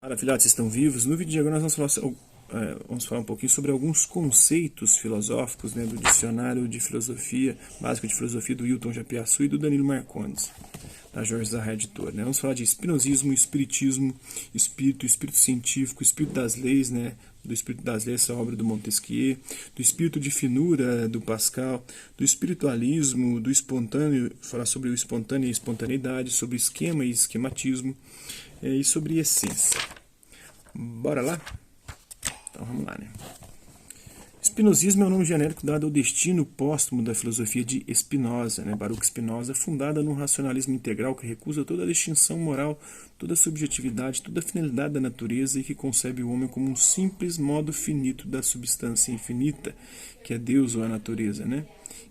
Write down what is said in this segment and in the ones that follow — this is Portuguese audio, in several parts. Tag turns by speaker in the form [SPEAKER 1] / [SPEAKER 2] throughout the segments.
[SPEAKER 1] Fala, filhotes, vocês estão vivos? No vídeo de agora nós vamos falar um pouquinho sobre alguns conceitos filosóficos, né, do dicionário de filosofia, básico de filosofia do Hilton Japiaçu e do Danilo Marcondes, da Jorge Zahra Editora, né? Vamos falar de espinosismo, espiritismo, espírito científico, espírito das leis, né, do espírito das leis, essa obra do Montesquieu, do espírito de finura do Pascal, do espiritualismo, do espontâneo, falar sobre o espontâneo e espontaneidade, sobre esquema e esquematismo, e sobre essência. Bora lá? Então vamos lá, né? Espinosismo é o nome genérico dado ao destino póstumo da filosofia de Spinoza, né? Baruch Spinoza, fundada num racionalismo integral que recusa toda a distinção moral, toda a subjetividade, toda a finalidade da natureza e que concebe o homem como um simples modo finito da substância infinita, que é Deus ou a natureza, né?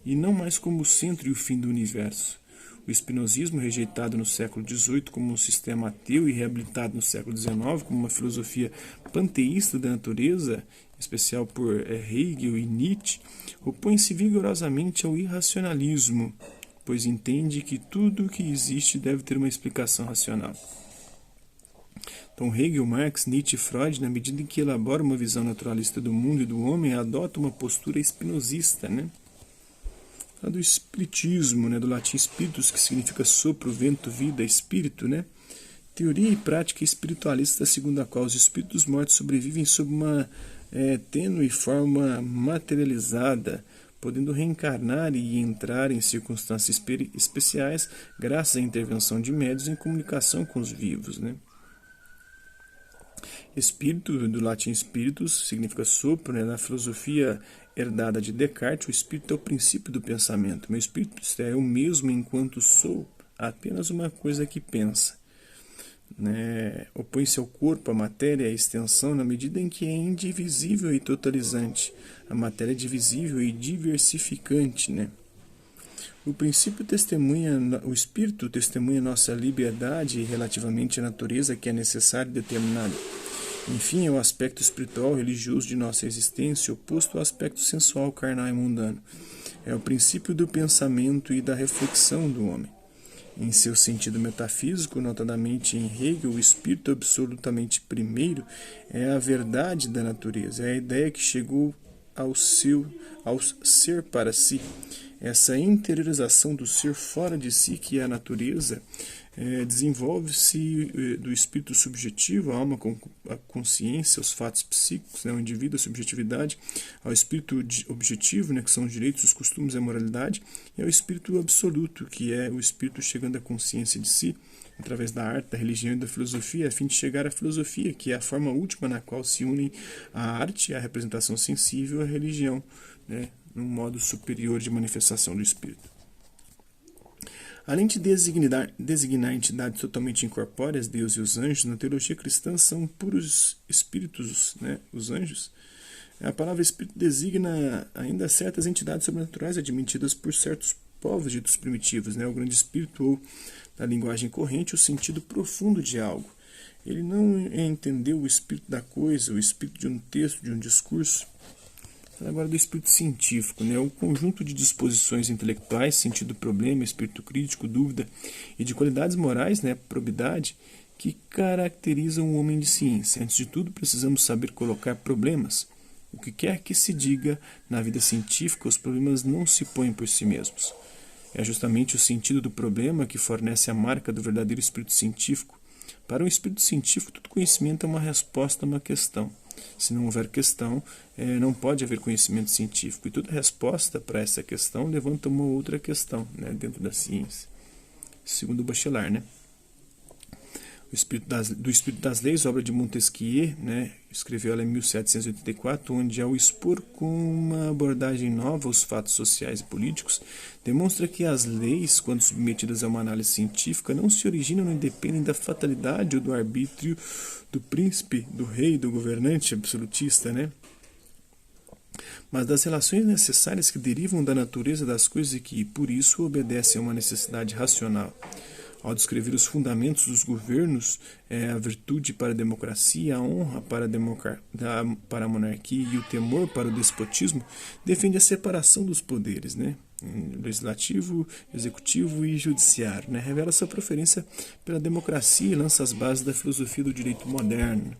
[SPEAKER 1] E não mais como o centro e o fim do universo. O espinosismo, rejeitado no século XVIII como um sistema ateu e reabilitado no século XIX como uma filosofia panteísta da natureza, em especial por Hegel e Nietzsche, opõe-se vigorosamente ao irracionalismo, pois entende que tudo o que existe deve ter uma explicação racional. Então Hegel, Marx, Nietzsche e Freud, na medida em que elaboram uma visão naturalista do mundo e do homem, adotam uma postura espinosista, né? Do espiritismo, né, do latim spiritus, que significa sopro, vento, vida, espírito, né? Teoria e prática espiritualista segundo a qual os espíritos mortos sobrevivem sob uma tênue forma materializada, podendo reencarnar e entrar em circunstâncias especiais graças à intervenção de médiuns em comunicação com os vivos, né? Espírito, do latim spiritus, significa sopro, né? Na filosofia herdada de Descartes, o espírito é o princípio do pensamento. Meu espírito é eu mesmo enquanto sou apenas uma coisa que pensa. Né? Opõe-se ao corpo, à matéria e à extensão na medida em que é indivisível e totalizante. A matéria é divisível e diversificante, né? O espírito testemunha nossa liberdade relativamente à natureza que é necessária e determinada. Enfim, é o aspecto espiritual religioso de nossa existência, oposto ao aspecto sensual, carnal e mundano. É o princípio do pensamento e da reflexão do homem. Em seu sentido metafísico, notadamente em Hegel, o espírito absolutamente primeiro é a verdade da natureza, é a ideia que chegou ao ser para si. Essa interiorização do ser fora de si, que é a natureza, desenvolve-se do espírito subjetivo, a alma com a consciência, os fatos psíquicos, né, o indivíduo, a subjetividade, ao espírito objetivo, né, que são os direitos, os costumes e a moralidade, e ao espírito absoluto, que é o espírito chegando à consciência de si, através da arte, da religião e da filosofia, a fim de chegar à filosofia, que é a forma última na qual se unem a arte, a representação sensível e a religião, né, num modo superior de manifestação do espírito. Além de designar entidades totalmente incorpóreas, Deus e os anjos, na teologia cristã são puros espíritos, né, os anjos. A palavra espírito designa ainda certas entidades sobrenaturais admitidas por certos povos ditos primitivos, né, o grande espírito ou, na linguagem corrente, o sentido profundo de algo. Ele não entendeu o espírito da coisa, o espírito de um texto, de um discurso. Agora do espírito científico, né? O conjunto de disposições intelectuais, sentido do problema, espírito crítico, dúvida e de qualidades morais, né? Probidade, que caracterizam o homem de ciência. Antes de tudo, precisamos saber colocar problemas. O que quer que se diga na vida científica, os problemas não se põem por si mesmos. É justamente o sentido do problema que fornece a marca do verdadeiro espírito científico. Para um espírito científico, todo conhecimento é uma resposta a uma questão. Se não houver questão, não pode haver conhecimento científico. E toda resposta para essa questão levanta uma outra questão, né, dentro da ciência. Segundo Bachelard, né? Do Espírito das Leis, obra de Montesquieu, né, escreveu ela em 1784, onde, ao expor com uma abordagem nova os fatos sociais e políticos, demonstra que as leis, quando submetidas a uma análise científica, não se originam nem dependem da fatalidade ou do arbítrio do príncipe, do rei, do governante absolutista, né, mas das relações necessárias que derivam da natureza das coisas e que, por isso, obedecem a uma necessidade racional. Ao descrever os fundamentos dos governos, a virtude para a democracia, a honra para a monarquia e o temor para o despotismo, defende a separação dos poderes, né? Legislativo, executivo e judiciário, né? Revela sua preferência pela democracia e lança as bases da filosofia do direito moderno.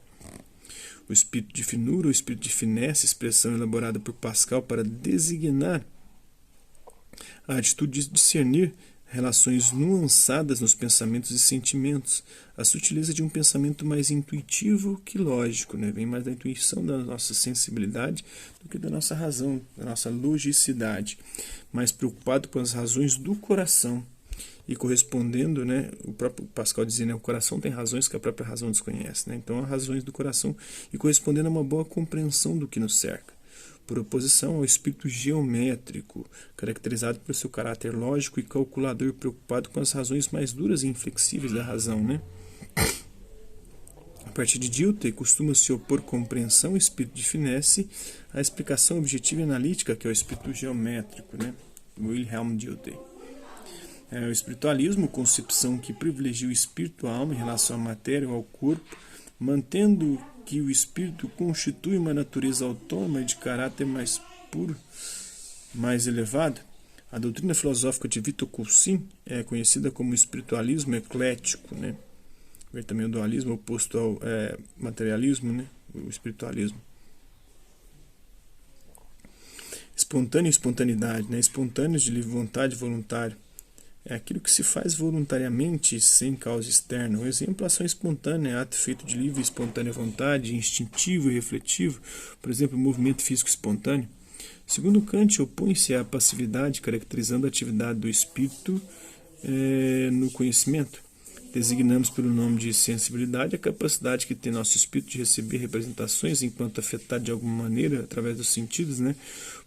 [SPEAKER 1] O espírito de finura, o espírito de finesse, expressão elaborada por Pascal para designar a atitude de discernir relações nuançadas nos pensamentos e sentimentos, a sutileza de um pensamento mais intuitivo que lógico, né? Vem mais da intuição da nossa sensibilidade do que da nossa razão, da nossa logicidade, mais preocupado com as razões do coração e correspondendo, né? O próprio Pascal dizia, né? O coração tem razões que a própria razão desconhece, né? Então, as razões do coração e correspondendo a uma boa compreensão do que nos cerca, por oposição ao espírito geométrico, caracterizado pelo seu caráter lógico e calculador, preocupado com as razões mais duras e inflexíveis da razão, né? A partir de Dilthey, costuma-se opor compreensão, espírito de finesse, à explicação objetiva e analítica, que é o espírito geométrico, né? Wilhelm Dilthey. O espiritualismo, concepção que privilegia o espírito, a alma em relação à matéria ou ao corpo, mantendo que o espírito constitui uma natureza autônoma e de caráter mais puro, mais elevado. A doutrina filosófica de Victor Cousin é conhecida como espiritualismo eclético, né? Também o dualismo oposto ao materialismo, né? O espiritualismo. Espontâneo e espontaneidade, né? Espontâneos de livre vontade e voluntário. É aquilo que se faz voluntariamente, sem causa externa. Um exemplo, a ação espontânea, ato feito de livre e espontânea vontade, instintivo e refletivo, por exemplo, o movimento físico espontâneo. Segundo Kant, opõe-se à passividade, caracterizando a atividade do espírito no conhecimento. Designamos pelo nome de sensibilidade a capacidade que tem nosso espírito de receber representações enquanto afetado de alguma maneira através dos sentidos, né?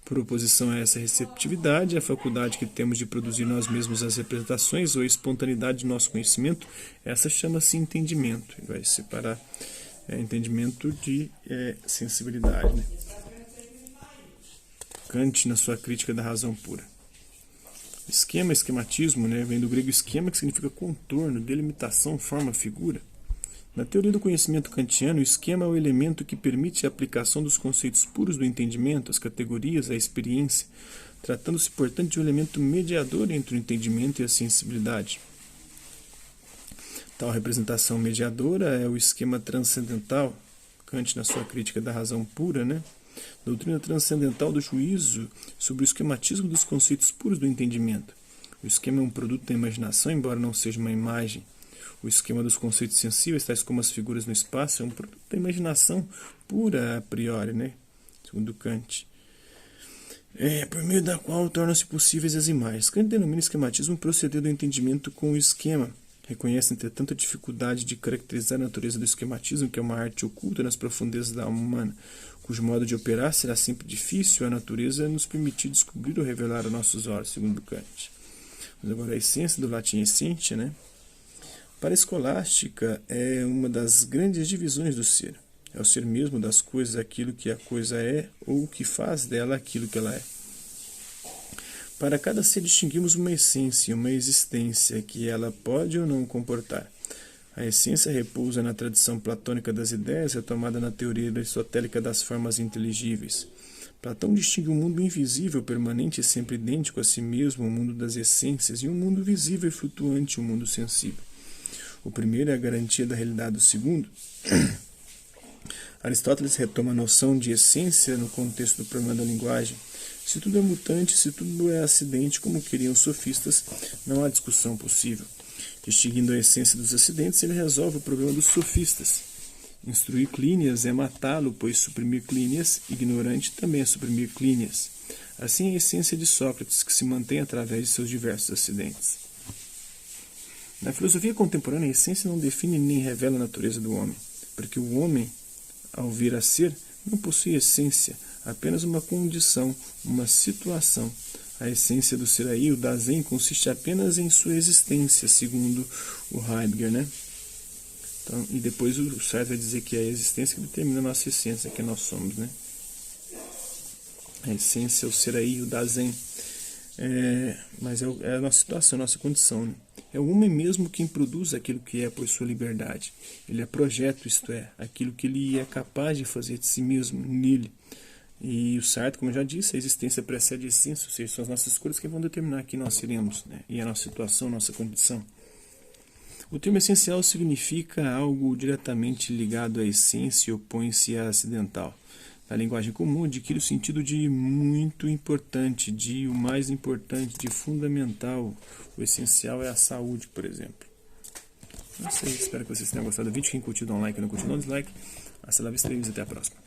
[SPEAKER 1] Por oposição a essa receptividade, a faculdade que temos de produzir nós mesmos as representações ou a espontaneidade de nosso conhecimento, essa chama-se entendimento. Ele vai separar entendimento de sensibilidade, né? Kant, na sua crítica da razão pura. Esquema, esquematismo, né, vem do grego esquema, que significa contorno, delimitação, forma, figura. Na teoria do conhecimento kantiano, o esquema é o elemento que permite a aplicação dos conceitos puros do entendimento, as categorias, a experiência, tratando-se, portanto, de um elemento mediador entre o entendimento e a sensibilidade. Tal representação mediadora é o esquema transcendental, Kant na sua crítica da razão pura, né? Doutrina transcendental do juízo sobre o esquematismo dos conceitos puros do entendimento. O esquema é um produto da imaginação, embora não seja uma imagem. O esquema dos conceitos sensíveis, tais como as figuras no espaço, é um produto da imaginação pura a priori, né? Segundo Kant. Por meio da qual tornam-se possíveis as imagens. Kant denomina esquematismo proceder do entendimento com o esquema. Reconhece, entretanto, a dificuldade de caracterizar a natureza do esquematismo, que é uma arte oculta nas profundezas da alma humana, cujo modo de operar será sempre difícil a natureza nos permitir descobrir ou revelar a nossos olhos, segundo Kant. Mas agora a essência do latim essência, né? Para a escolástica, é uma das grandes divisões do ser. É o ser mesmo das coisas aquilo que a coisa é, ou o que faz dela aquilo que ela é. Para cada ser distinguimos uma essência, uma existência que ela pode ou não comportar. A essência repousa na tradição platônica das ideias, retomada na teoria aristotélica das formas inteligíveis. Platão distingue um mundo invisível, permanente e sempre idêntico a si mesmo, o mundo das essências, e um mundo visível e flutuante, o mundo sensível. O primeiro é a garantia da realidade do segundo. Aristóteles retoma a noção de essência no contexto do problema da linguagem. Se tudo é mutante, se tudo é acidente, como queriam os sofistas, não há discussão possível. Distinguindo a essência dos acidentes, ele resolve o problema dos sofistas. Instruir Clínias é matá-lo, pois suprimir Clínias, ignorante, também é suprimir Clínias. Assim é a essência de Sócrates, que se mantém através de seus diversos acidentes. Na filosofia contemporânea, a essência não define nem revela a natureza do homem, porque o homem, ao vir a ser, não possui essência, apenas uma condição, uma situação. A essência do ser aí, o Dasein, consiste apenas em sua existência, segundo o Heidegger, né? Então, e depois o Sartre vai dizer que é a existência que determina a nossa essência, que nós somos, né? A essência, o ser aí, o Dasein. Mas é a nossa situação, a nossa condição. Né? É o homem mesmo quem produz aquilo que é por sua liberdade. Ele é projeto, isto é, aquilo que ele é capaz de fazer de si mesmo, nele. E o Sartre, como eu já disse, a existência precede a essência, ou seja, são as nossas escolhas que vão determinar quem nós seremos, né? E a nossa situação, a nossa condição. O termo essencial significa algo diretamente ligado à essência e opõe-se a acidental. Na linguagem comum, adquire o sentido de muito importante, de o mais importante, de fundamental. O essencial é a saúde, por exemplo. Não sei, espero que vocês tenham gostado do vídeo. Quem curtiu, dá um like, não curtiu, dá um dislike. Hasta la vista e até a próxima.